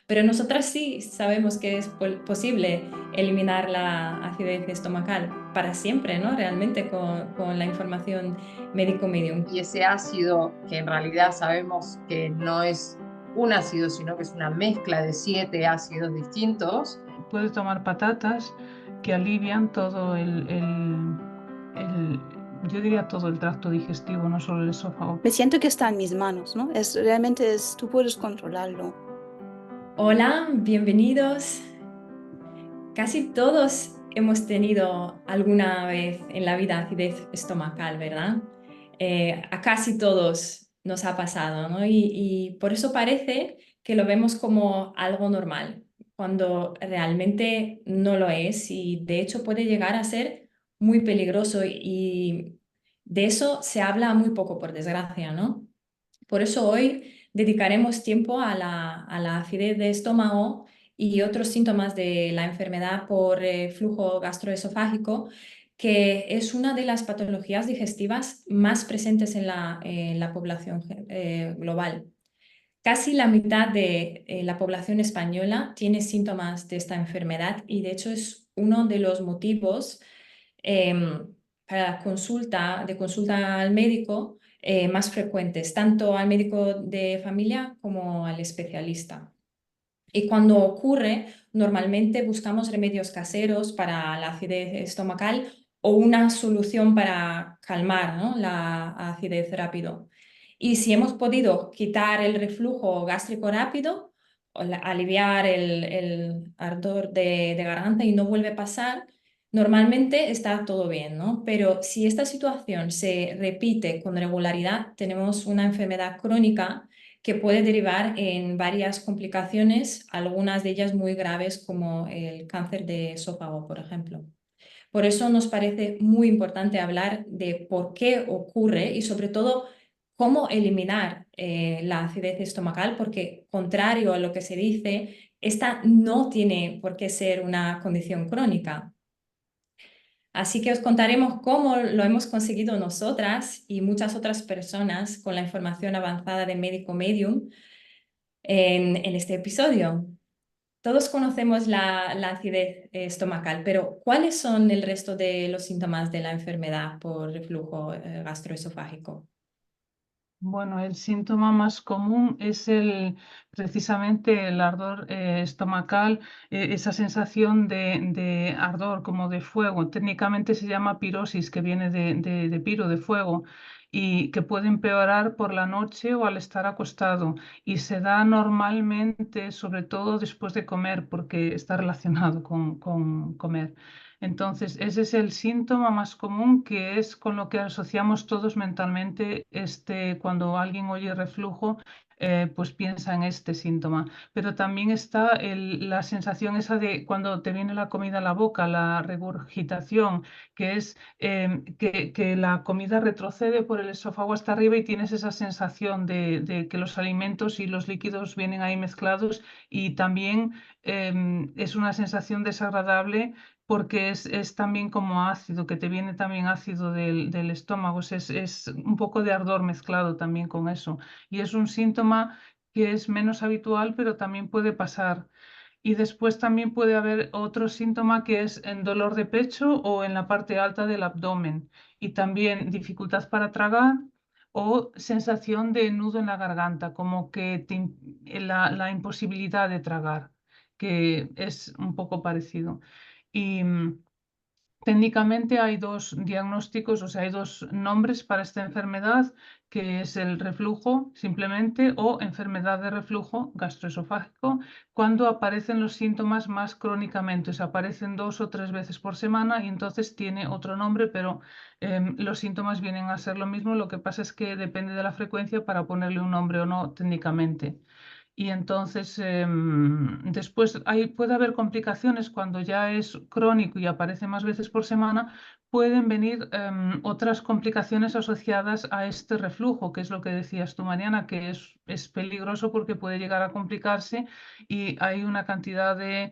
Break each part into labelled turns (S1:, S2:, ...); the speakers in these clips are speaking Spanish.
S1: pero nosotras sí sabemos que es posible eliminar la acidez estomacal para siempre, ¿no? Realmente con la información médico-medium.
S2: Y ese ácido, que en realidad sabemos que no es un ácido, sino que es una mezcla de 7 ácidos distintos.
S3: Puede tomar patatas que alivian todo yo diría todo el tracto digestivo, no solo el esófago.
S4: Me siento que está en mis manos, ¿no? Realmente tú puedes controlarlo.
S1: Hola, bienvenidos. Casi todos hemos tenido alguna vez en la vida acidez estomacal, ¿verdad? A casi todos nos ha pasado, ¿no? Y por eso parece que lo vemos como algo normal, cuando realmente no lo es y de hecho puede llegar a ser muy peligroso y de eso se habla muy poco, por desgracia, ¿no? Por eso hoy dedicaremos tiempo a la acidez de estómago y otros síntomas de la enfermedad por flujo gastroesofágico, que es una de las patologías digestivas más presentes en la población global. Casi la mitad de la población española tiene síntomas de esta enfermedad y de hecho es uno de los motivos para de consulta al médico más frecuentes, tanto al médico de familia como al especialista. Y cuando ocurre, normalmente buscamos remedios caseros para la acidez estomacal o una solución para calmar, ¿no?, la acidez rápido. Y si hemos podido quitar el reflujo gástrico rápido, o aliviar el ardor de garganta y no vuelve a pasar, normalmente está todo bien, ¿no? Pero si esta situación se repite con regularidad, tenemos una enfermedad crónica que puede derivar en varias complicaciones, algunas de ellas muy graves como el cáncer de esófago, por ejemplo. Por eso nos parece muy importante hablar de por qué ocurre y sobre todo cómo eliminar la acidez estomacal, porque contrario a lo que se dice, esta no tiene por qué ser una condición crónica. Así que os contaremos cómo lo hemos conseguido nosotras y muchas otras personas con la información avanzada de Médico Medium en este episodio. Todos conocemos la acidez estomacal, pero ¿cuáles son el resto de los síntomas de la enfermedad por reflujo gastroesofágico?
S3: Bueno, el síntoma más común es precisamente el ardor estomacal, esa sensación de ardor como de fuego. Técnicamente se llama pirosis, que viene de piro, de fuego, y que puede empeorar por la noche o al estar acostado. Y se da normalmente, sobre todo después de comer, porque está relacionado con comer. Entonces, ese es el síntoma más común, que es con lo que asociamos todos mentalmente cuando alguien oye reflujo, pues piensa en este síntoma. Pero también está la sensación esa de cuando te viene la comida a la boca, la regurgitación, que es que la comida retrocede por el esófago hasta arriba y tienes esa sensación de que los alimentos y los líquidos vienen ahí mezclados, y también es una sensación desagradable porque es también como ácido, que te viene también ácido del estómago, es un poco de ardor mezclado también con eso. Y es un síntoma que es menos habitual, pero también puede pasar. Y después también puede haber otro síntoma, que es en dolor de pecho o en la parte alta del abdomen. Y también dificultad para tragar o sensación de nudo en la garganta, como que la imposibilidad de tragar, que es un poco parecido. Y técnicamente hay dos diagnósticos, o sea, hay dos nombres para esta enfermedad, que es el reflujo simplemente o enfermedad de reflujo gastroesofágico, cuando aparecen los síntomas más crónicamente, o sea, aparecen 2 o 3 veces por semana y entonces tiene otro nombre, pero los síntomas vienen a ser lo mismo. Lo que pasa es que depende de la frecuencia para ponerle un nombre o no técnicamente. Y entonces después puede haber complicaciones cuando ya es crónico y aparece más veces por semana. Pueden venir otras complicaciones asociadas a este reflujo, que es lo que decías tú, Mariana, que es peligroso porque puede llegar a complicarse, y hay una cantidad de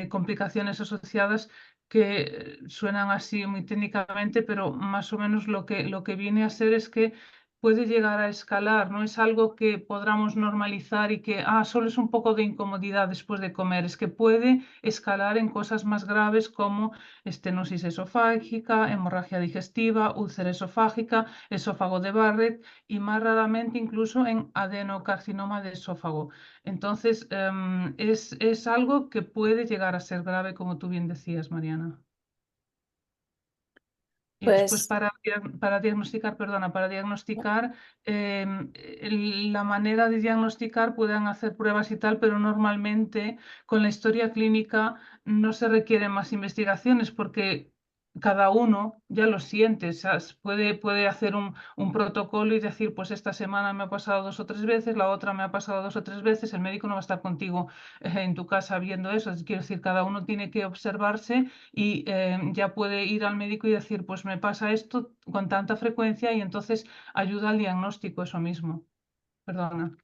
S3: complicaciones asociadas que suenan así muy técnicamente, pero más o menos lo que viene a ser es que puede llegar a escalar, no es algo que podamos normalizar y que solo es un poco de incomodidad después de comer, es que puede escalar en cosas más graves como estenosis esofágica, hemorragia digestiva, úlcera esofágica, esófago de Barrett y más raramente incluso en adenocarcinoma de esófago. Entonces, es algo que puede llegar a ser grave, como tú bien decías, Mariana. Y después
S4: Pues
S3: para diagnosticar, perdona, para diagnosticar, la manera de diagnosticar pueden hacer pruebas y tal, pero normalmente con la historia clínica no se requieren más investigaciones porque cada uno ya lo siente, o sea, puede hacer un protocolo y decir, pues esta semana me ha pasado 2 o 3 veces, la otra me ha pasado 2 o 3 veces, el médico no va a estar contigo en tu casa viendo eso, quiero decir, cada uno tiene que observarse y ya puede ir al médico y decir, pues me pasa esto con tanta frecuencia y entonces ayuda al diagnóstico eso mismo. Perdona.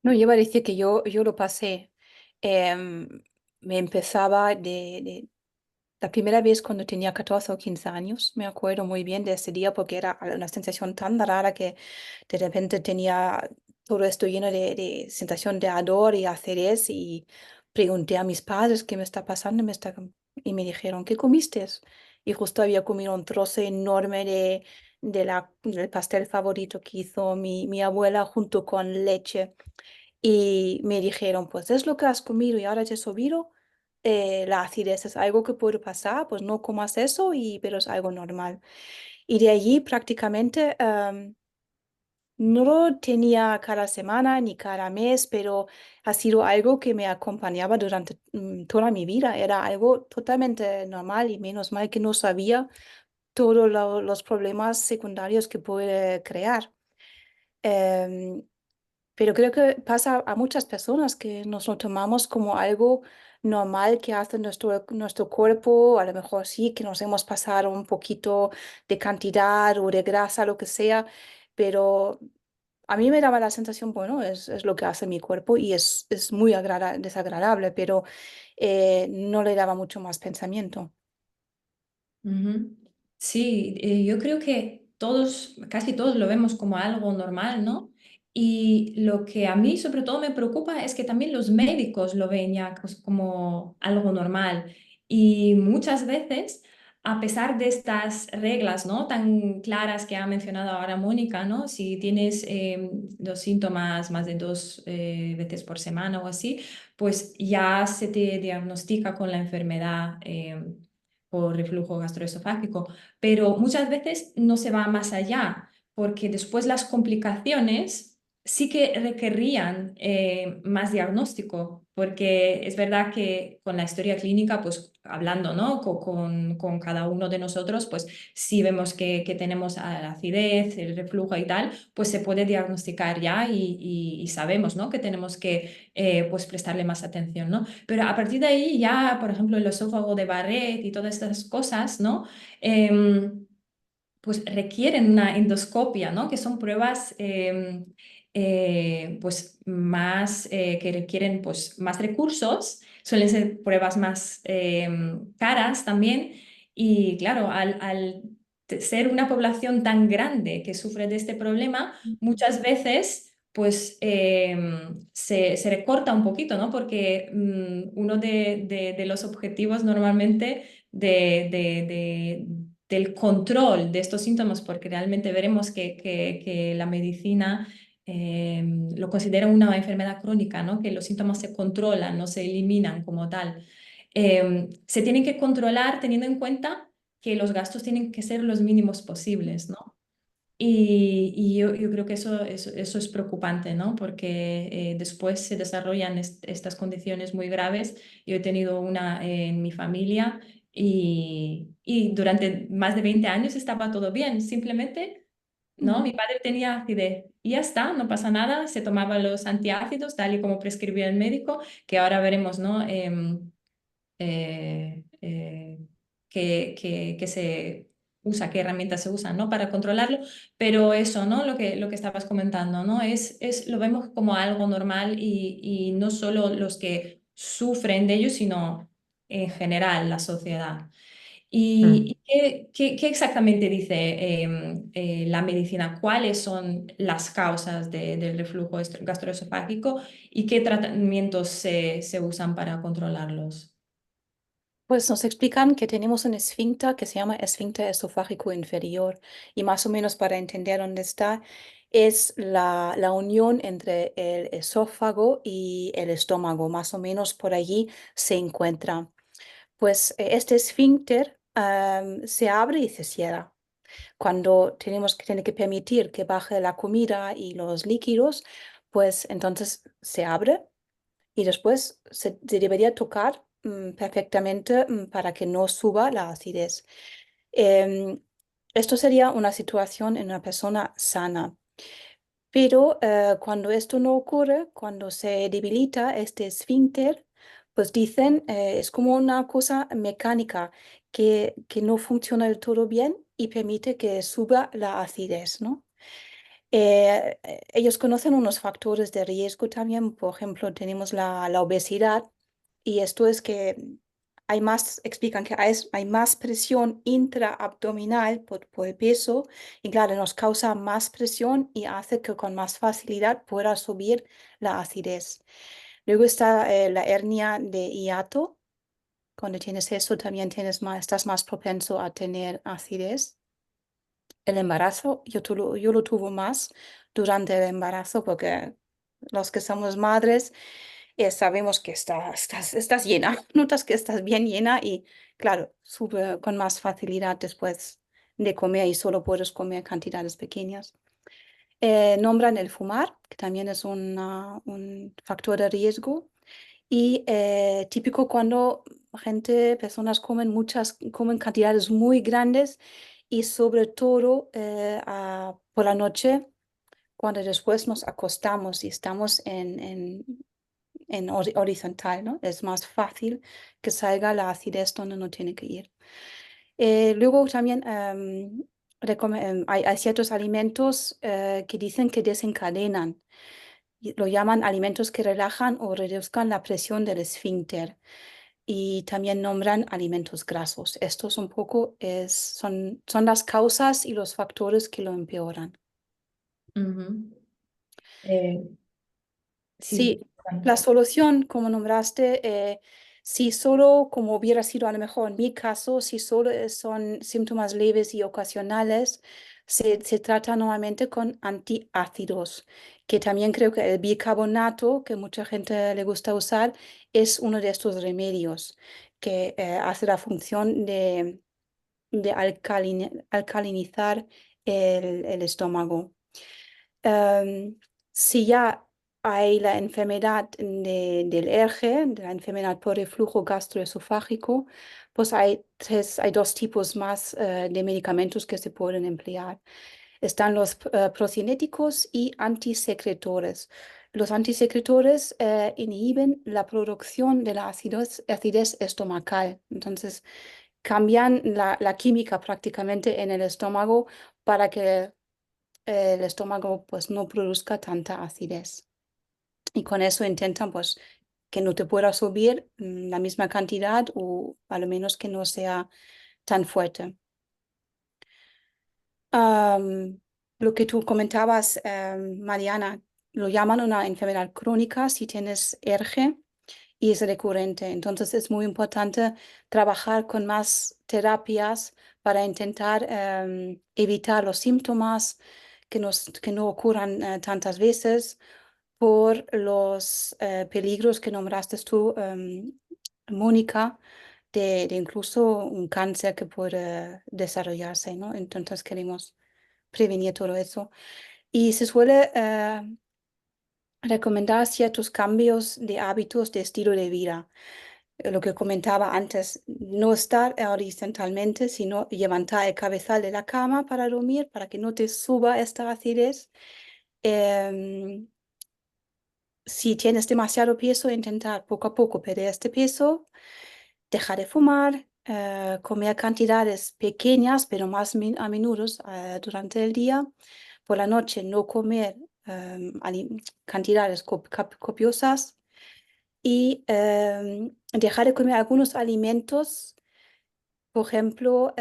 S4: no, yo iba a decir que yo lo pasé. em, Me empezaba de la primera vez cuando tenía 14 o 15 años. Me acuerdo muy bien de ese día porque era una sensación tan rara que de repente tenía todo esto lleno de sensación de ardor y acidez y pregunté a mis padres qué me está pasando y me dijeron, ¿qué comiste? Y justo había comido un trozo enorme del pastel favorito que hizo mi abuela junto con leche. Y me dijeron, pues es lo que has comido y ahora te he subido. La acidez es algo que puede pasar, pues no comas eso, pero es algo normal. Y de allí prácticamente no lo tenía cada semana ni cada mes, pero ha sido algo que me acompañaba durante toda mi vida. Era algo totalmente normal y menos mal que no sabía todos los problemas secundarios que puede crear. Em, pero creo que pasa a muchas personas que nos lo tomamos como algo normal que hace nuestro cuerpo. A lo mejor sí que nos hemos pasado un poquito de cantidad o de grasa, lo que sea, pero a mí me daba la sensación, bueno, es lo que hace mi cuerpo y es muy desagradable, pero no le daba mucho más pensamiento.
S1: Ujú. Sí, yo creo que todos, casi todos lo vemos como algo normal, ¿no? Y lo que a mí sobre todo me preocupa es que también los médicos lo ven ya como algo normal. Y muchas veces, a pesar de estas reglas, ¿no? Tan claras que ha mencionado ahora Mónica, ¿no? Si tienes los síntomas más de 2 veces por semana o así, pues ya se te diagnostica con la enfermedad. Por reflujo gastroesofágico, pero muchas veces no se va más allá, porque después las complicaciones sí que requerían más diagnóstico, porque es verdad que con la historia clínica, pues hablando, ¿no? Con cada uno de nosotros, pues si vemos que tenemos la acidez, el reflujo y tal, pues se puede diagnosticar ya y sabemos, ¿no? Que tenemos que pues prestarle más atención, ¿no? Pero a partir de ahí ya, por ejemplo, el esófago de Barrett y todas estas cosas, ¿no? Pues requieren una endoscopia, ¿no? Que son pruebas pues más, que requieren pues más recursos, suelen ser pruebas más caras también y claro, al ser una población tan grande que sufre de este problema, muchas veces pues se recorta un poquito, ¿no? Porque uno de los objetivos normalmente del control de estos síntomas, porque realmente veremos que la medicina lo considera una enfermedad crónica, ¿no? Que los síntomas se controlan, no se eliminan como tal. Se tienen que controlar teniendo en cuenta que los gastos tienen que ser los mínimos posibles, ¿no? Y yo creo que eso es preocupante, ¿no? Porque después se desarrollan estas condiciones muy graves. Yo he tenido una en mi familia y durante más de 20 años estaba todo bien. Simplemente, ¿no? Mi padre tenía acidez y ya está, no pasa nada. Se tomaba los antiácidos tal y como prescribía el médico, que ahora veremos, ¿no? Eh, eh, que se usa, qué herramientas se usan, ¿no? Para controlarlo, pero eso, ¿no? Lo que estabas comentando, ¿no? Lo vemos como algo normal y no solo los que sufren de ello, sino en general la sociedad.
S2: Mm.
S1: ¿Y qué exactamente dice la medicina? ¿Cuáles son las causas del reflujo gastroesofágico y qué tratamientos se usan para controlarlos?
S4: Pues nos explican que tenemos un esfínter que se llama esfínter esofágico inferior y más o menos para entender dónde está es la unión entre el esófago y el estómago, más o menos por allí se encuentra. Pues este esfínter se abre y se cierra. Cuando tiene que permitir que baje la comida y los líquidos, pues entonces se abre y después se debería tocar perfectamente para que no suba la acidez. Em, Esto sería una situación en una persona sana. Pero cuando esto no ocurre, cuando se debilita este esfínter, pues dicen, es como una cosa mecánica que no funciona del todo bien y permite que suba la acidez, ¿no? Ellos conocen unos factores de riesgo también, por ejemplo, tenemos la obesidad y esto es que hay más, explican que hay más presión intraabdominal por el peso y claro, nos causa más presión y hace que con más facilidad pueda subir la acidez. Luego está la hernia de hiato. Cuando tienes eso también estás más propenso a tener acidez. El embarazo, yo lo tuve más durante el embarazo porque los que somos madres sabemos que estás llena, notas que estás bien llena y claro, sube con más facilidad después de comer y solo puedes comer cantidades pequeñas. Nombran el fumar, que también es un factor de riesgo y típico cuando personas comen cantidades muy grandes y sobre todo por la noche, cuando después nos acostamos y estamos en horizontal, ¿no? Es más fácil que salga la acidez donde no tiene que ir. Luego también hay ciertos alimentos que dicen que desencadenan y lo llaman alimentos que relajan o reduzcan la presión del esfínter. Y también nombran alimentos grasos. Estos un poco son las causas y los factores que lo empeoran.
S1: Ujú. Eh, sí.
S4: Sí, la solución, como nombraste, si solo, como hubiera sido a lo mejor en mi caso, si solo son síntomas leves y ocasionales, se trata normalmente con antiácidos, que también creo que el bicarbonato, que mucha gente le gusta usar, es uno de estos remedios que hace la función de alcalinizar el estómago. Si ya hay la enfermedad del ERGE, de la enfermedad por reflujo gastroesofágico, pues hay dos tipos más de medicamentos que se pueden emplear. Están los procinéticos y antisecretores. Los antisecretores inhiben la producción de la acidez estomacal. Entonces, cambian la química prácticamente en el estómago para que el estómago pues no produzca tanta acidez. Y con eso intentan pues que no te pueda subir la misma cantidad o a lo menos que no sea tan fuerte. Am, lo que tú comentabas, Mariana, lo llaman una enfermedad crónica si tienes ERGE y es recurrente. Entonces es muy importante trabajar con más terapias para intentar evitar los síntomas que no ocurran tantas veces por los peligros que nombraste tú, Mónica, de incluso un cáncer que puede desarrollarse, ¿no? Entonces queremos prevenir todo eso. Y se suele recomendar ciertos cambios de hábitos de estilo de vida. Lo que comentaba antes, no estar horizontalmente, sino levantar el cabezal de la cama para dormir, para que no te suba esta acidez. Em, si tienes demasiado peso, intentar poco a poco perder este peso, dejar de fumar, comer cantidades pequeñas, pero más a menudo durante el día. Por la noche no comer cantidades copiosas y dejar de comer algunos alimentos Por ejemplo,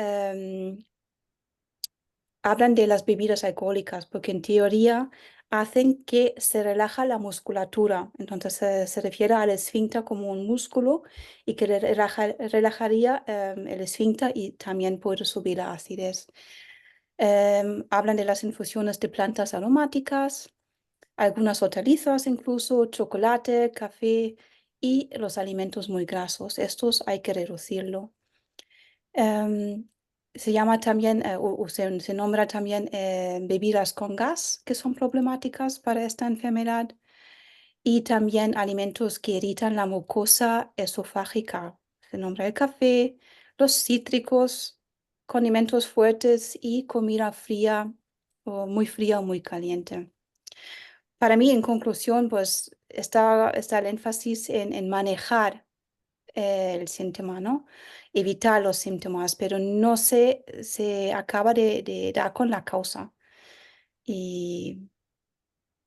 S4: hablan de las bebidas alcohólicas, porque en teoría hacen que se relaja la musculatura. Entonces se refiere al esfínter como un músculo y que relajaría el esfínter y también puede subir la acidez. Hablan de las infusiones de plantas aromáticas, algunas hortalizas incluso, chocolate, café y los alimentos muy grasos. Estos hay que reducirlo. Em, Se llama también, o se nombra también bebidas con gas, que son problemáticas para esta enfermedad, y también alimentos que irritan la mucosa esofágica. Se nombra el café, los cítricos, condimentos fuertes y comida fría o muy caliente. Para mí, en conclusión, pues está el énfasis en manejar el síntoma, ¿no? Evitar los síntomas, pero no se acaba de dar con la causa. Y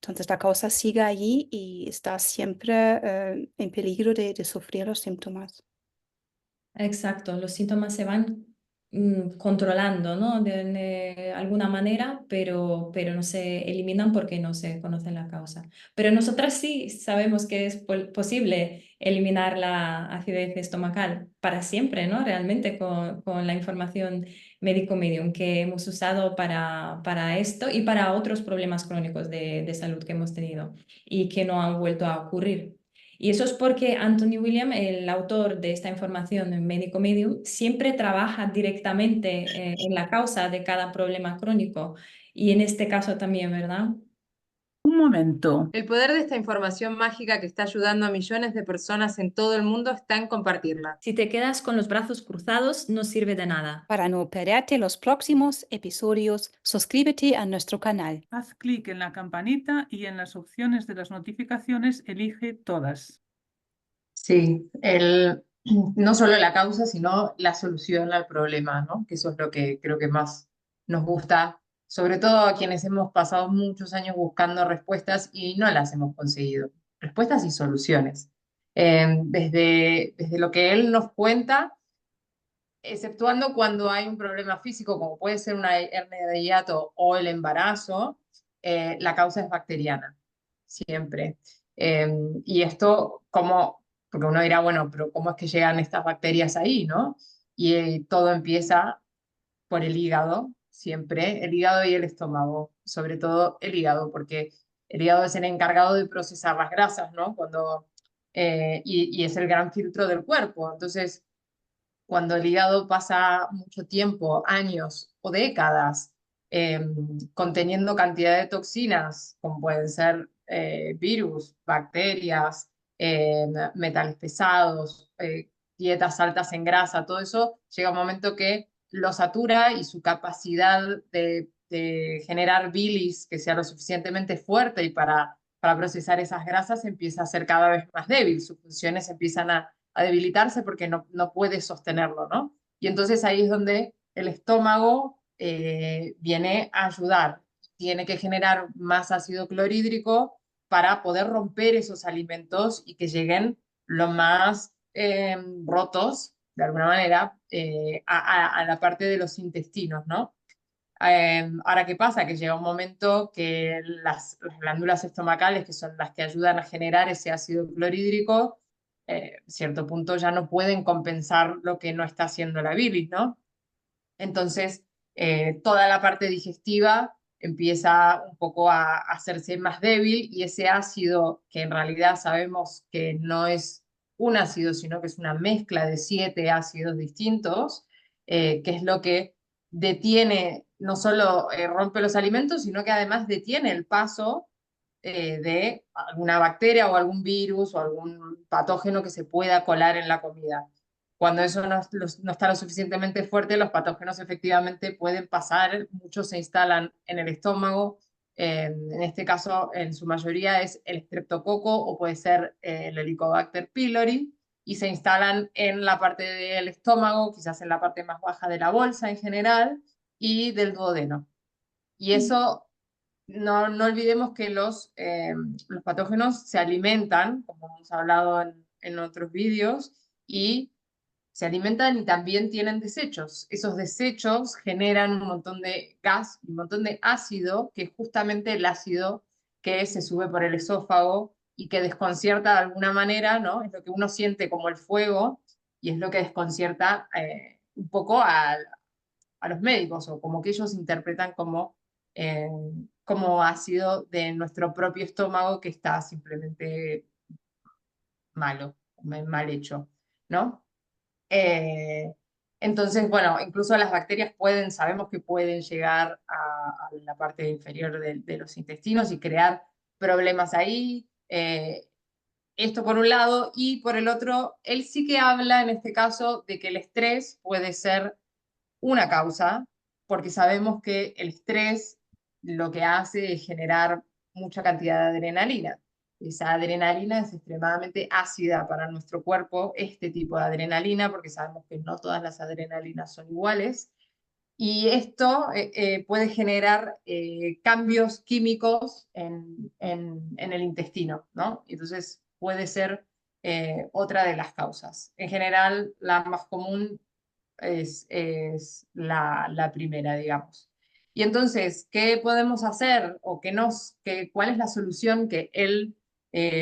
S4: entonces la causa sigue allí y está siempre en peligro de sufrir los síntomas.
S1: Exacto, los síntomas se van controlando, ¿no? De alguna manera, pero no se eliminan porque no se conoce la causa. Pero nosotras sí sabemos que es posible eliminar la acidez estomacal para siempre, ¿no? Realmente con la información médico-medium que hemos usado para esto y para otros problemas crónicos de salud que hemos tenido y que no han vuelto a ocurrir. Y eso es porque Anthony William, el autor de esta información en Médico Medium, siempre trabaja directamente en la causa de cada problema crónico. Y en este caso también, ¿verdad?
S3: Un momento.
S2: El poder de esta información mágica que está ayudando a millones de personas en todo el mundo está en compartirla.
S1: Si te quedas con los brazos cruzados, no sirve de nada.
S4: Para no perderte los próximos episodios, suscríbete a nuestro canal.
S3: Haz clic en la campanita y en las opciones de las notificaciones elige todas.
S2: Sí, no solo la causa, sino la solución al problema, ¿no? Que eso es lo que creo que más nos gusta, sobre todo a quienes hemos pasado muchos años buscando respuestas y no las hemos conseguido. Respuestas y soluciones. Desde lo que él nos cuenta, exceptuando cuando hay un problema físico, como puede ser una hernia de hiato o el embarazo, la causa es bacteriana, siempre. Y esto, como, porque uno dirá, bueno, pero ¿cómo es que llegan estas bacterias ahí, no? Y todo empieza por el hígado, siempre, el hígado y el estómago, sobre todo el hígado, porque el hígado es el encargado de procesar las grasas, ¿no? Y es el gran filtro del cuerpo. Entonces, cuando el hígado pasa mucho tiempo, años o décadas, eh, conteniendo cantidad de toxinas, como pueden ser virus, bacterias, metales pesados, dietas altas en grasa, todo eso, llega un momento que lo satura y su capacidad de generar bilis que sea lo suficientemente fuerte y para procesar esas grasas empieza a ser cada vez más débil, sus funciones empiezan a debilitarse porque no puede sostenerlo, ¿no? Y entonces ahí es donde el estómago viene a ayudar. Tiene que generar más ácido clorhídrico para poder romper esos alimentos y que lleguen lo más rotos, de alguna manera, a la parte de los intestinos, ¿no? Ahora, ¿qué pasa? Que llega un momento que las glándulas estomacales, que son las que ayudan a generar ese ácido clorhídrico, cierto punto ya no pueden compensar lo que no está haciendo la bilis, ¿no? Entonces, toda la parte digestiva empieza un poco a hacerse más débil y ese ácido, que en realidad sabemos que no es un ácido, sino que es una mezcla de 7 ácidos distintos, que es lo que detiene, no solo rompe los alimentos, sino que además detiene el paso de alguna bacteria o algún virus o algún patógeno que se pueda colar en la comida. Cuando eso no está lo suficientemente fuerte, los patógenos efectivamente pueden pasar, muchos se instalan en el estómago, en este caso en su mayoría es el streptococo o puede ser el Helicobacter pylori, y se instalan en la parte del estómago, quizás en la parte más baja de la bolsa en general, y del duodeno. Y eso no olvidemos que los patógenos se alimentan, como hemos hablado en otros vídeos, y se alimentan y también tienen desechos. Esos desechos generan un montón de gas, un montón de ácido, que es justamente el ácido que se sube por el esófago y que desconcierta de alguna manera, ¿no? Es lo que uno siente como el fuego y es lo que desconcierta un poco a los médicos, o como que ellos interpretan eh, como ácido de nuestro propio estómago que está simplemente malo, mal hecho, ¿no? Eh, entonces, bueno, incluso las bacterias sabemos que pueden llegar a la parte inferior de los intestinos y crear problemas ahí. Esto por un lado, y por el otro, él sí que habla en este caso de que el estrés puede ser una causa, porque sabemos que el estrés lo que hace es generar mucha cantidad de adrenalina. Esa adrenalina es extremadamente ácida para nuestro cuerpo, este tipo de adrenalina, porque sabemos que no todas las adrenalinas son iguales. Y esto puede generar cambios químicos en el intestino, ¿no? Entonces puede ser otra de las causas. En general, la más común es la primera, digamos. Y entonces, ¿qué podemos hacer o cuál es la solución que él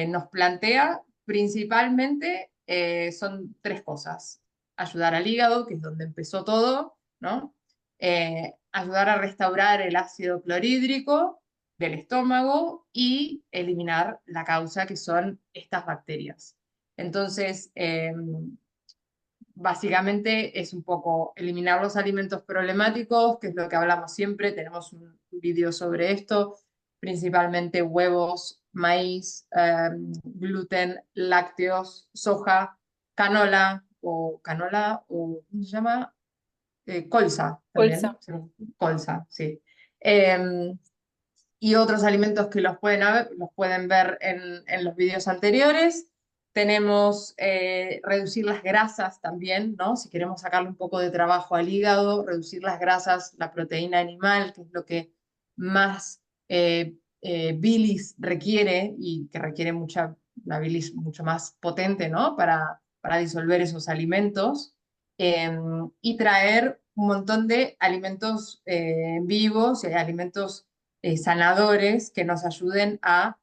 S2: nos plantea? Principalmente son tres cosas. Ayudar al hígado, que es donde empezó todo, ¿no? Ayudar a restaurar el ácido clorhídrico del estómago y eliminar la causa, que son estas bacterias. Entonces, básicamente es un poco eliminar los alimentos problemáticos, que es lo que hablamos siempre. Tenemos un vídeo sobre esto, principalmente huevos, maíz, gluten, lácteos, soja, canola o ¿cómo se llama? Colza también,
S4: Bolsa.
S2: colza, sí. Y otros alimentos que los pueden ver en los vídeos anteriores. Tenemos reducir las grasas también, ¿no? Si queremos sacarle un poco de trabajo al hígado, reducir las grasas, la proteína animal, que es lo que más bilis requiere y que requiere una bilis mucho más potente, ¿no? Para disolver esos alimentos. Y traer un montón de alimentos vivos y alimentos sanadores que nos ayuden a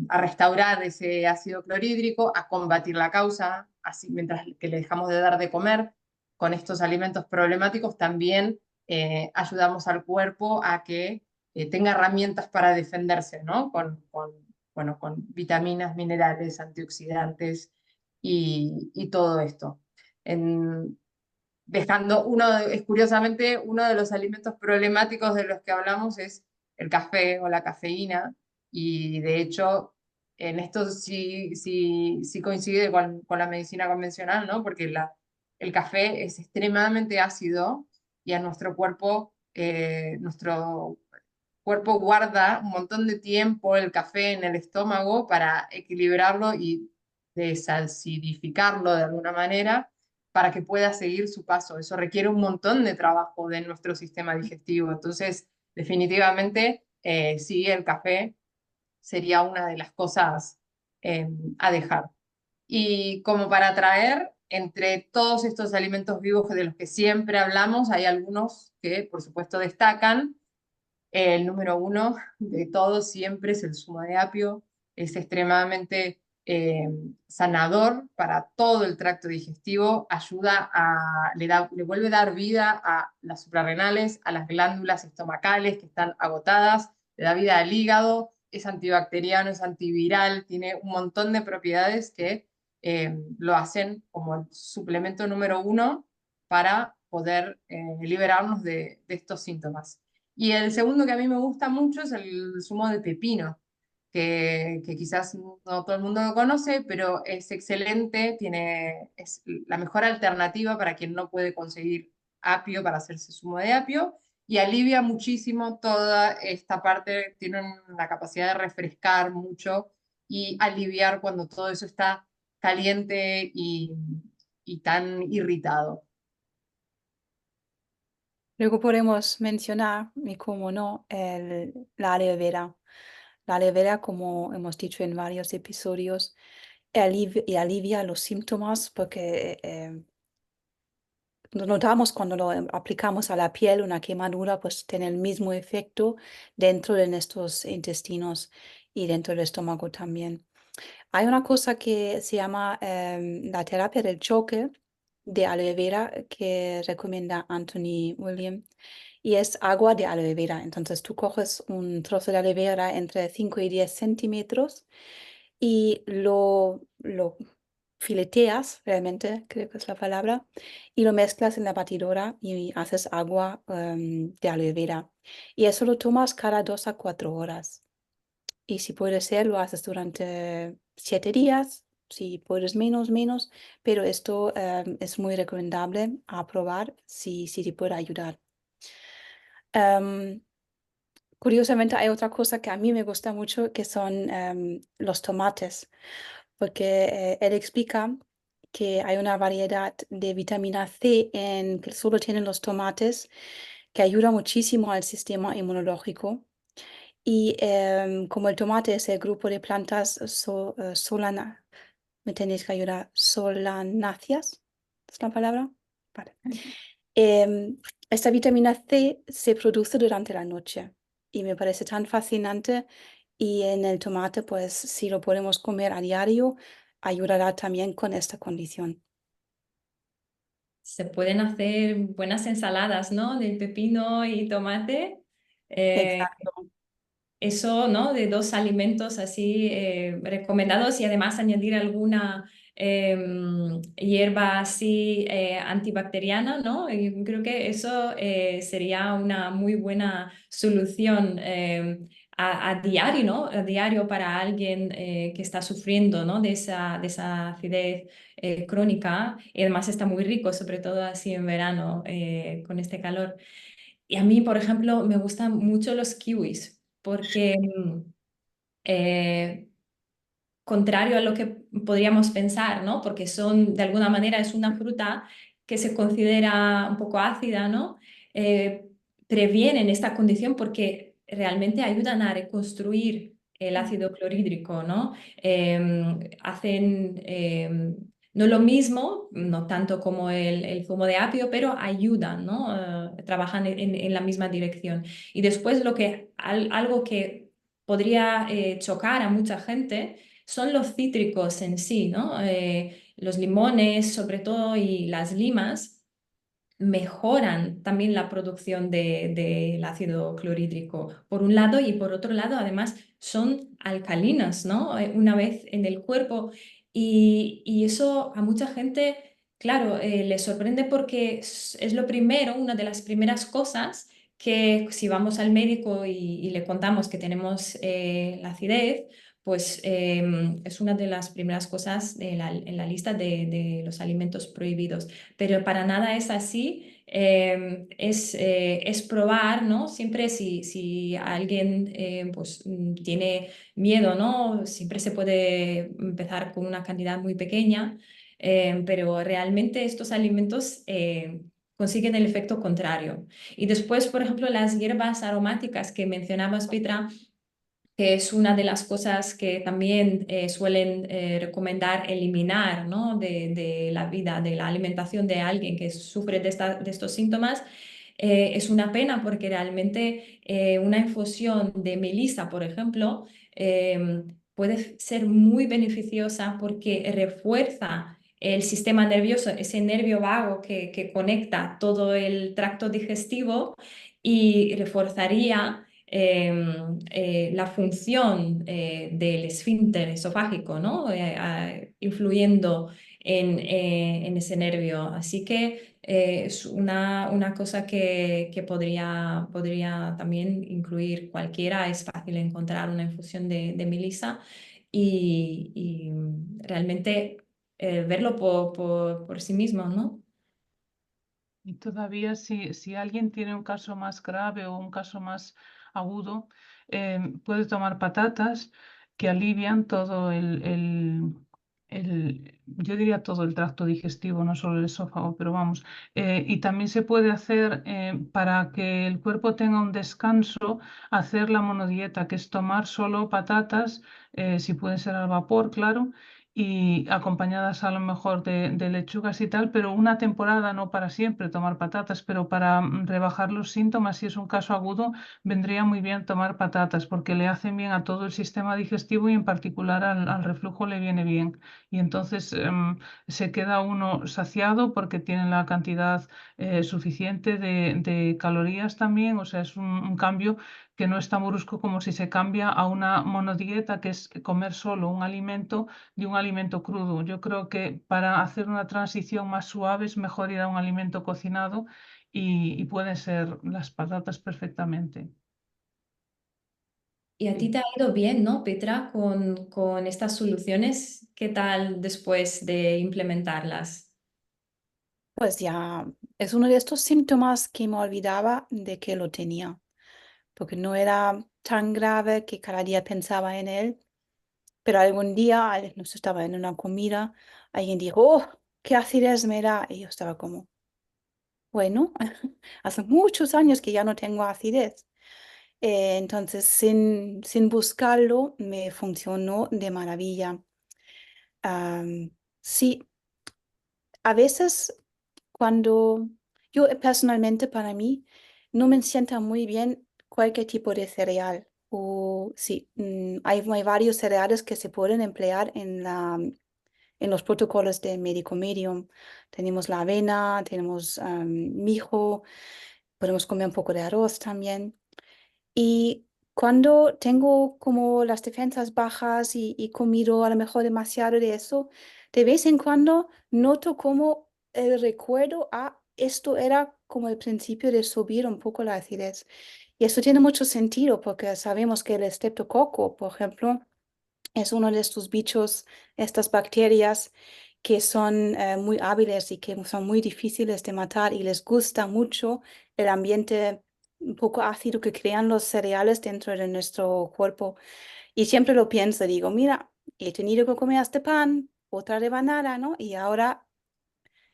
S2: restaurar ese ácido clorhídrico, a combatir la causa, así mientras que le dejamos de dar de comer con estos alimentos problemáticos, también ayudamos al cuerpo a que tenga herramientas para defenderse, ¿no? Bueno, con vitaminas, minerales, antioxidantes y todo esto. Es curiosamente uno de los alimentos problemáticos de los que hablamos es el café o la cafeína, y de hecho en esto sí coincide con la medicina convencional, ¿no? Porque el café es extremadamente ácido y a nuestro cuerpo guarda un montón de tiempo el café en el estómago para equilibrarlo y desacidificarlo de alguna manera para que pueda seguir su paso. Eso requiere un montón de trabajo de nuestro sistema digestivo. Entonces, definitivamente, sí, el café sería una de las cosas a dejar. Y como para traer, entre todos estos alimentos vivos de los que siempre hablamos, hay algunos que, por supuesto, destacan. El número uno de todos siempre es el zumo de apio. Es extremadamente sanador para todo el tracto digestivo. Le vuelve a dar vida a las suprarrenales, a las glándulas estomacales que están agotadas, le da vida al hígado, es antibacteriano, es antiviral, tiene un montón de propiedades que lo hacen como el suplemento número uno para poder liberarnos de estos síntomas. Y el segundo que a mí me gusta mucho es el zumo de pepino, que quizás no todo el mundo lo conoce, pero es excelente, es la mejor alternativa para quien no puede conseguir apio para hacerse zumo de apio, y alivia muchísimo toda esta parte, tiene una capacidad de refrescar mucho y aliviar cuando todo eso está caliente y tan irritado.
S4: Luego podemos mencionar, y como no, la aloe vera. La aloe vera, como hemos dicho en varios episodios, alivia los síntomas porque notamos cuando lo aplicamos a la piel, una quemadura, pues tiene el mismo efecto dentro de nuestros intestinos y dentro del estómago también. Hay una cosa que se llama la terapia del choque de aloe vera que recomienda Anthony William y es agua de aloe vera. Entonces tú coges un trozo de aloe vera entre 5 y 10 centímetros y lo fileteas, realmente creo que es la palabra, y lo mezclas en la batidora y haces agua de aloe vera. Y eso lo tomas cada 2 a 4 horas. Y si puede ser, lo haces durante 7 días. Si puedes menos, menos. Pero esto es muy recomendable a probar si te puede ayudar. Em, Curiosamente, hay otra cosa que a mí me gusta mucho, que son los tomates, porque él explica que hay una variedad de vitamina C que solo tienen los tomates, que ayuda muchísimo al sistema inmunológico. Y como el tomate es el grupo de plantas me tenéis que ayudar, solanáceas, ¿es la palabra? Vale. Em, Esta vitamina C se produce durante la noche y me parece tan fascinante y en el tomate, pues si lo podemos comer a diario, ayudará también con esta condición.
S1: Se pueden hacer buenas ensaladas, ¿no? De pepino y tomate. Eh,
S4: Exacto.
S1: Eso, ¿no? De dos alimentos así recomendados y además añadir alguna hierba así antibacteriana, ¿no? Y creo que eso sería una muy buena solución a diario, ¿no? A diario para alguien que está sufriendo, ¿no? De esa acidez crónica y además está muy rico, sobre todo así en verano con este calor. Y a mí, por ejemplo, me gustan mucho los kiwis porque eh, contrario a lo que podríamos pensar, ¿no? Porque son, de alguna manera, es una fruta que se considera un poco ácida, ¿no? Eh, Previenen esta condición porque realmente ayudan a reconstruir el ácido clorhídrico, ¿no? Hacen no lo mismo, no tanto como el zumo de apio, pero ayudan, ¿no? Trabajan en la misma dirección. Y después algo que podría chocar a mucha gente son los cítricos en sí, ¿no? Los limones, sobre todo, y las limas mejoran también la producción del ácido clorhídrico, por un lado, y por otro lado, además, son alcalinas, ¿no? Una vez en el cuerpo. Y eso a mucha gente, claro, le sorprende porque es lo primero, una de las primeras cosas que si vamos al médico y le contamos que tenemos la acidez, pues es una de las primeras cosas en la lista de los alimentos prohibidos. Pero para nada es así. Es probar, ¿no? Siempre si alguien pues, tiene miedo, ¿no? Siempre se puede empezar con una cantidad muy pequeña, pero realmente estos alimentos consiguen el efecto contrario. Y después, por ejemplo, las hierbas aromáticas que mencionabas, Petra, que es una de las cosas que también suelen recomendar eliminar, ¿no? de la vida, de la alimentación de alguien que sufre de estos síntomas. Es una pena porque realmente una infusión de melisa, por ejemplo, puede ser muy beneficiosa porque refuerza el sistema nervioso, ese nervio vago que conecta todo el tracto digestivo y reforzaría la función del esfínter esofágico, ¿no? Influyendo en ese nervio. Así que es una cosa que podría también incluir cualquiera. Es fácil encontrar una infusión de melisa y realmente verlo por sí mismo, ¿no?
S3: Y todavía si alguien tiene un caso más grave o un caso más agudo, puede tomar patatas que alivian todo yo diría todo el tracto digestivo, no solo el esófago, pero vamos. Y también se puede hacer para que el cuerpo tenga un descanso, hacer la monodieta, que es tomar solo patatas, si puede ser al vapor, claro, y acompañadas a lo mejor de lechugas y tal, pero una temporada, no para siempre tomar patatas, pero para rebajar los síntomas, si es un caso agudo, vendría muy bien tomar patatas porque le hacen bien a todo el sistema digestivo y en particular al reflujo le viene bien. Y entonces se queda uno saciado porque tienen la cantidad suficiente de calorías también, o sea, es un cambio que no es tan brusco como si se cambia a una monodieta, que es comer solo un alimento de un alimento crudo. Yo creo que para hacer una transición más suave es mejor ir a un alimento cocinado y pueden ser las patatas perfectamente.
S1: Y a ti te ha ido bien, ¿no, Petra, con estas soluciones? ¿Qué tal después de implementarlas?
S4: Pues ya es uno de estos síntomas que me olvidaba de que lo tenía, porque no era tan grave que cada día pensaba en él, pero algún día, no sé, estaba en una comida, alguien dijo, oh, qué acidez me da, y yo estaba como, bueno, hace muchos años que ya no tengo acidez. Entonces, sin buscarlo, me funcionó de maravilla. Sí, a veces cuando yo personalmente para mí no me sienta muy bien cualquier tipo de cereal. O sí, hay varios cereales que se pueden emplear en los protocolos de médico medium. Tenemos la avena, tenemos mijo, podemos comer un poco de arroz también. Y cuando tengo como las defensas bajas y comido a lo mejor demasiado de eso, de vez en cuando noto como el recuerdo a esto era como el principio de subir un poco la acidez. Y eso tiene mucho sentido porque sabemos que el estreptococo, por ejemplo, es uno de estos bichos, estas bacterias que son muy hábiles y que son muy difíciles de matar y les gusta mucho el ambiente un poco ácido que crean los cereales dentro de nuestro cuerpo. Y siempre lo pienso, digo, mira, he tenido que comer este pan, otra rebanada, ¿no? Y ahora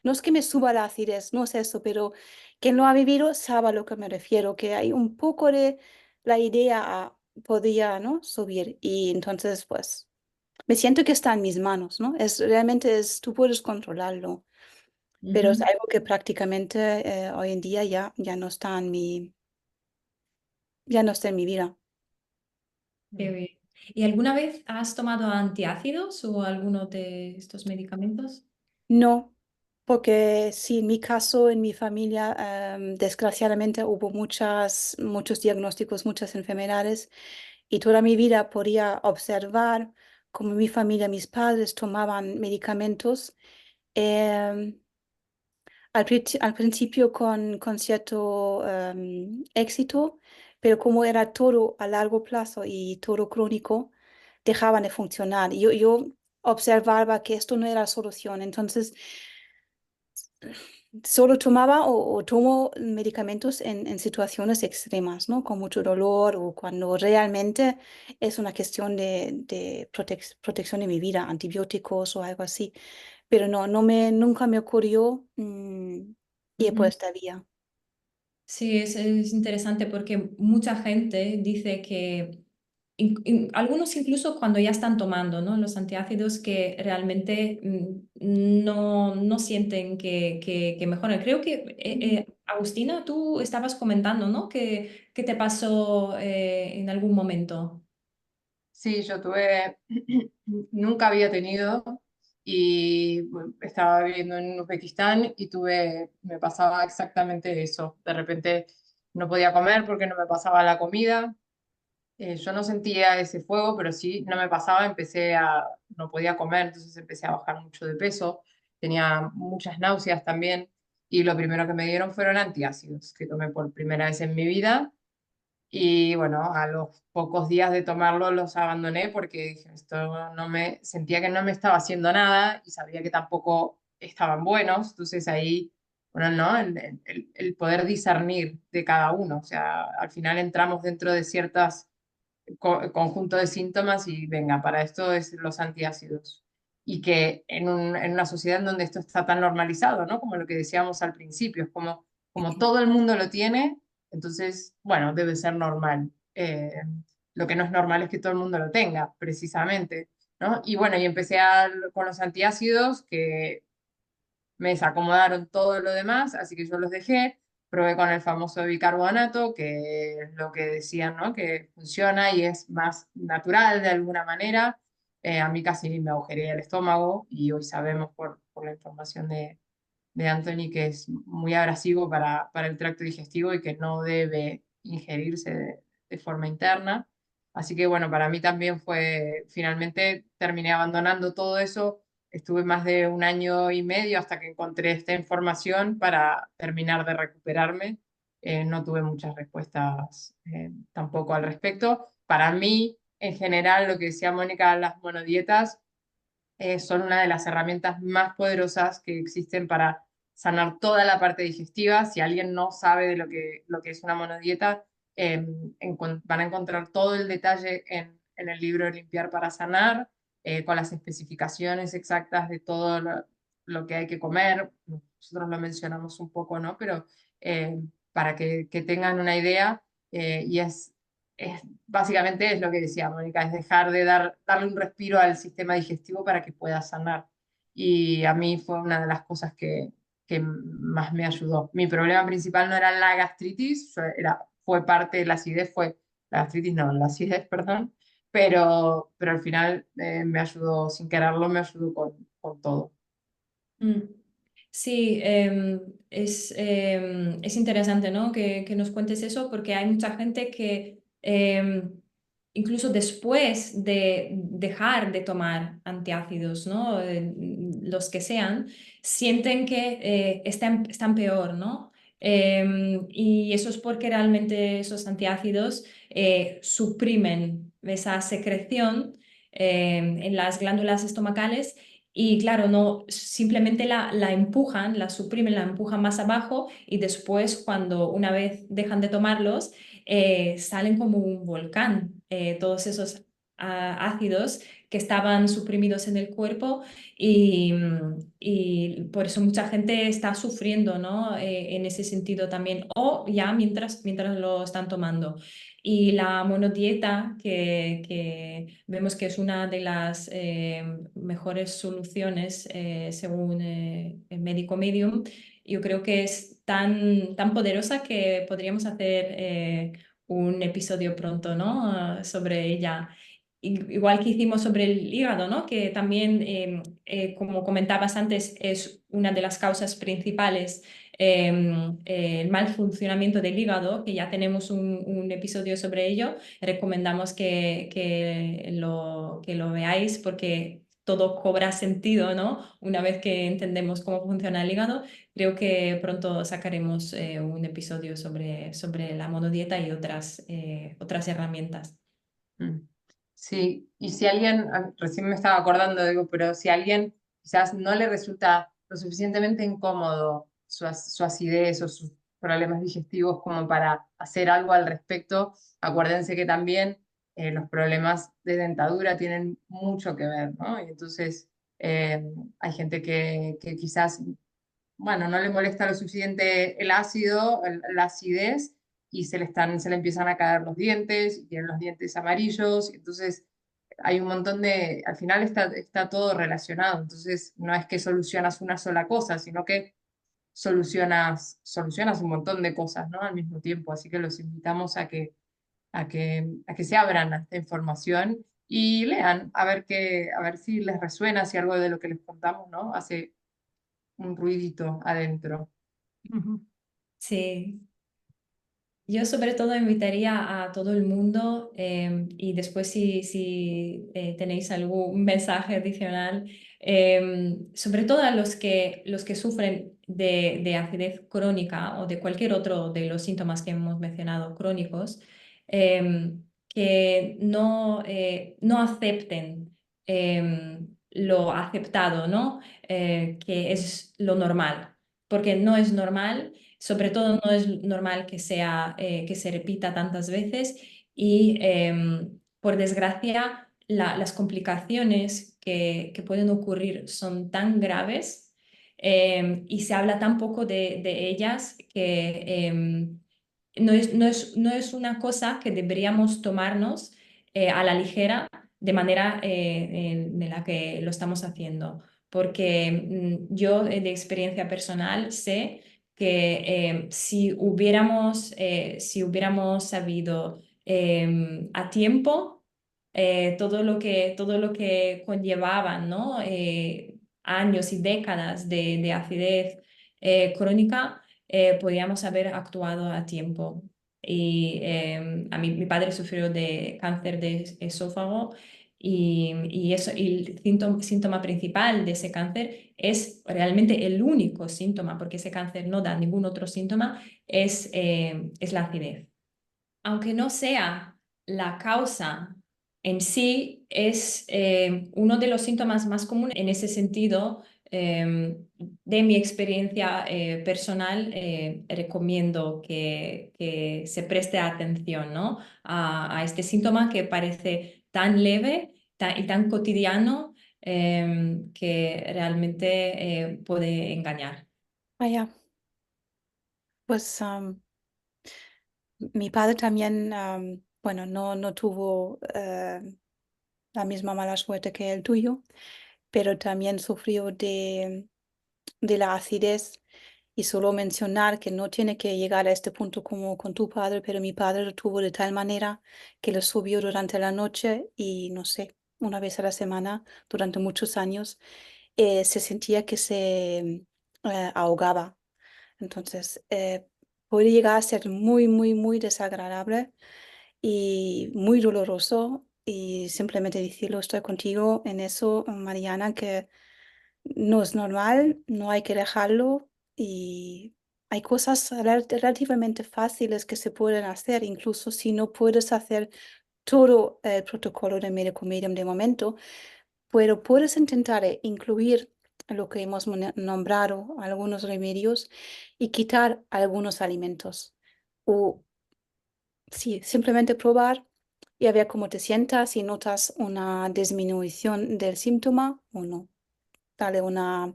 S4: no es que me suba la acidez, no es eso, pero quien lo ha vivido sabe a lo que me refiero, que hay un poco de la idea podría, ¿no? Subir. Y entonces, pues me siento que está en mis manos, ¿no? Realmente tú puedes controlarlo, pero es
S1: Ujú.
S4: algo que prácticamente hoy en día ya no está ya no está en mi vida.
S1: Qué bien. ¿Y alguna vez has tomado antiácidos o alguno de estos medicamentos?
S4: No, porque sí, en mi caso, en mi familia, desgraciadamente hubo muchos diagnósticos, muchas enfermedades y toda mi vida podía observar cómo mi familia, mis padres tomaban medicamentos. em, al principio con cierto éxito, pero como era todo a largo plazo y todo crónico, dejaban de funcionar. Yo observaba que esto no era la solución, entonces solo tomaba o tomo medicamentos en situaciones extremas, ¿no? Con mucho dolor o cuando realmente es una cuestión de protección de mi vida, antibióticos o algo así. Pero no, nunca me ocurrió ir por
S1: Ujú.
S4: esta vía.
S1: Sí, es interesante porque mucha gente dice que algunos incluso cuando ya están tomando, ¿no? Los antiácidos que realmente no sienten que mejoran. Creo que, Agustina, tú estabas comentando, ¿no? Que te pasó en algún momento.
S2: Sí, yo tuve, nunca había tenido y bueno, estaba viviendo en Uzbekistán y me pasaba exactamente eso. De repente no podía comer porque no me pasaba la comida. Yo no sentía ese fuego, pero sí, no me pasaba, no podía comer, entonces empecé a bajar mucho de peso, tenía muchas náuseas también, y lo primero que me dieron fueron antiácidos, que tomé por primera vez en mi vida, y bueno, a los pocos días de tomarlo los abandoné porque dije, esto no me, sentía que no me estaba haciendo nada, y sabía que tampoco estaban buenos, entonces ahí, bueno, ¿no? El poder discernir de cada uno, o sea, al final entramos dentro de ciertas conjunto de síntomas y venga, para esto es los antiácidos. Y que en una sociedad en donde esto está tan normalizado, ¿no? Como lo que decíamos al principio, es como todo el mundo lo tiene, entonces, bueno, debe ser normal. Lo que no es normal es que todo el mundo lo tenga, precisamente. ¿no? Y bueno, y empecé con los antiácidos que me desacomodaron todo lo demás, así que yo los dejé. Probé con el famoso bicarbonato, que es lo que decían, ¿no? Que funciona y es más natural de alguna manera. A mí casi me agujerea el estómago y hoy sabemos por la información de Anthony que es muy abrasivo para el tracto digestivo y que no debe ingerirse de forma interna. Así que bueno, para mí también fue, finalmente terminé abandonando todo eso. Estuve más de 1 año y medio hasta que encontré esta información para terminar de recuperarme. No tuve muchas respuestas tampoco al respecto. Para mí, en general, lo que decía Mónica, las monodietas son una de las herramientas más poderosas que existen para sanar toda la parte digestiva. Si alguien no sabe de lo que es una monodieta, van a encontrar todo el detalle en el libro Limpiar para Sanar, con las especificaciones exactas de todo lo que hay que comer. Nosotros lo mencionamos un poco, ¿no? Pero para que tengan una idea, y básicamente es lo que decía Mónica, es dejar de darle un respiro al sistema digestivo para que pueda sanar. Y a mí fue una de las cosas que más me ayudó. Mi problema principal no era la gastritis, fue parte de la acidez, fue la gastritis, no, la acidez, perdón, pero al final me ayudó, sin quererlo, me ayudó con todo.
S1: Mm. Sí, es interesante, ¿no? Que nos cuentes eso porque hay mucha gente que incluso después de dejar de tomar antiácidos, ¿no? Los que sean, sienten que están peor, ¿no? Y eso es porque realmente esos antiácidos suprimen esa secreción en las glándulas estomacales y claro, no, simplemente la empujan, la suprimen, la empujan más abajo y después cuando una vez dejan de tomarlos, salen como un volcán, todos esos ácidos que estaban suprimidos en el cuerpo y por eso mucha gente está sufriendo, ¿no? En ese sentido también, o ya mientras lo están tomando. Y la monodieta, que vemos que es una de las mejores soluciones según el médico Medium, yo creo que es tan poderosa que podríamos hacer un episodio pronto, ¿no? Sobre ella. Igual que hicimos sobre el hígado, ¿no? Que también, como comentabas antes, es una de las causas principales el mal funcionamiento del hígado, que ya tenemos un episodio sobre ello. Recomendamos que lo veáis porque todo cobra sentido, ¿no? Una vez que entendemos cómo funciona el hígado, creo que pronto sacaremos un episodio sobre la monodieta y otras herramientas.
S2: Mm. Sí, y si alguien, recién me estaba acordando, digo, pero si a alguien quizás no le resulta lo suficientemente incómodo su acidez o sus problemas digestivos como para hacer algo al respecto, acuérdense que también los problemas de dentadura tienen mucho que ver, ¿no? Y entonces hay gente que quizás bueno, no le molesta lo suficiente el ácido, la acidez, y se le empiezan a caer los dientes, y tienen los dientes amarillos, y entonces hay un montón al final está todo relacionado, entonces no es que solucionas una sola cosa, sino que solucionas un montón de cosas, ¿no? Al mismo tiempo, así que los invitamos a que se abran a esta información y lean, a ver si les resuena, si algo de lo que les contamos, ¿no? Hace un ruidito adentro.
S3: Ujú.
S1: Sí. Yo sobre todo invitaría a todo el mundo y después si tenéis algún mensaje adicional, sobre todo a los que sufren de acidez crónica o de cualquier otro de los síntomas que hemos mencionado crónicos, que no acepten lo aceptado, ¿no? Que es lo normal, porque no es normal. Sobre todo no es normal que se repita tantas veces y por desgracia las complicaciones que pueden ocurrir son tan graves y se habla tan poco de ellas que no es una cosa que deberíamos tomarnos a la ligera de manera en la que lo estamos haciendo. Porque yo de experiencia personal sé que si hubiéramos sabido a tiempo todo lo que conllevaban, ¿no? Años y décadas de acidez crónica, podíamos haber actuado a tiempo. Y mi padre sufrió de cáncer de esófago y el síntoma principal de ese cáncer es realmente el único síntoma, porque ese cáncer no da ningún otro síntoma, es la acidez. Aunque no sea la causa en sí, es uno de los síntomas más comunes. En ese sentido, de mi experiencia personal, recomiendo que se preste atención, ¿no? a este síntoma que parece tan leve y tan cotidiano que realmente puede engañar.
S4: Vaya, pues mi padre también, bueno, no tuvo la misma mala suerte que el tuyo, pero también sufrió de la acidez. Y solo mencionar que no tiene que llegar a este punto como con tu padre, pero mi padre lo tuvo de tal manera que lo subió durante la noche y no sé, una vez a la semana durante muchos años, se sentía que se ahogaba. Entonces, puede llegar a ser muy, muy, muy desagradable y muy doloroso. Y simplemente decirlo, estoy contigo en eso, Mariana, que no es normal, no hay que dejarlo y hay cosas relativamente fáciles que se pueden hacer, incluso si no puedes hacer todo el protocolo de médico medium de momento, pero puedes intentar incluir lo que hemos nombrado, algunos remedios y quitar algunos alimentos. O sí, simplemente probar y a ver cómo te sientas, si notas una disminución del síntoma o no. Dale una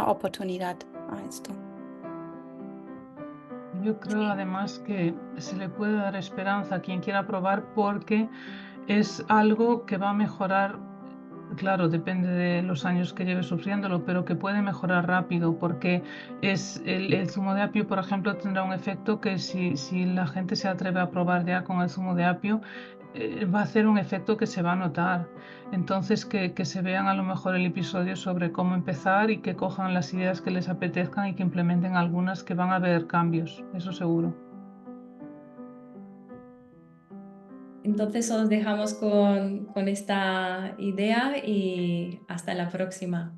S4: oportunidad a esto.
S3: Yo creo además que se le puede dar esperanza a quien quiera probar porque es algo que va a mejorar, claro, depende de los años que lleve sufriéndolo, pero que puede mejorar rápido porque es el zumo de apio, por ejemplo, tendrá un efecto que si la gente se atreve a probar ya con el zumo de apio, va a hacer un efecto que se va a notar. Entonces, que se vean a lo mejor el episodio sobre cómo empezar y que cojan las ideas que les apetezcan y que implementen algunas que van a ver cambios, eso seguro.
S1: Entonces os dejamos con esta idea y hasta la próxima.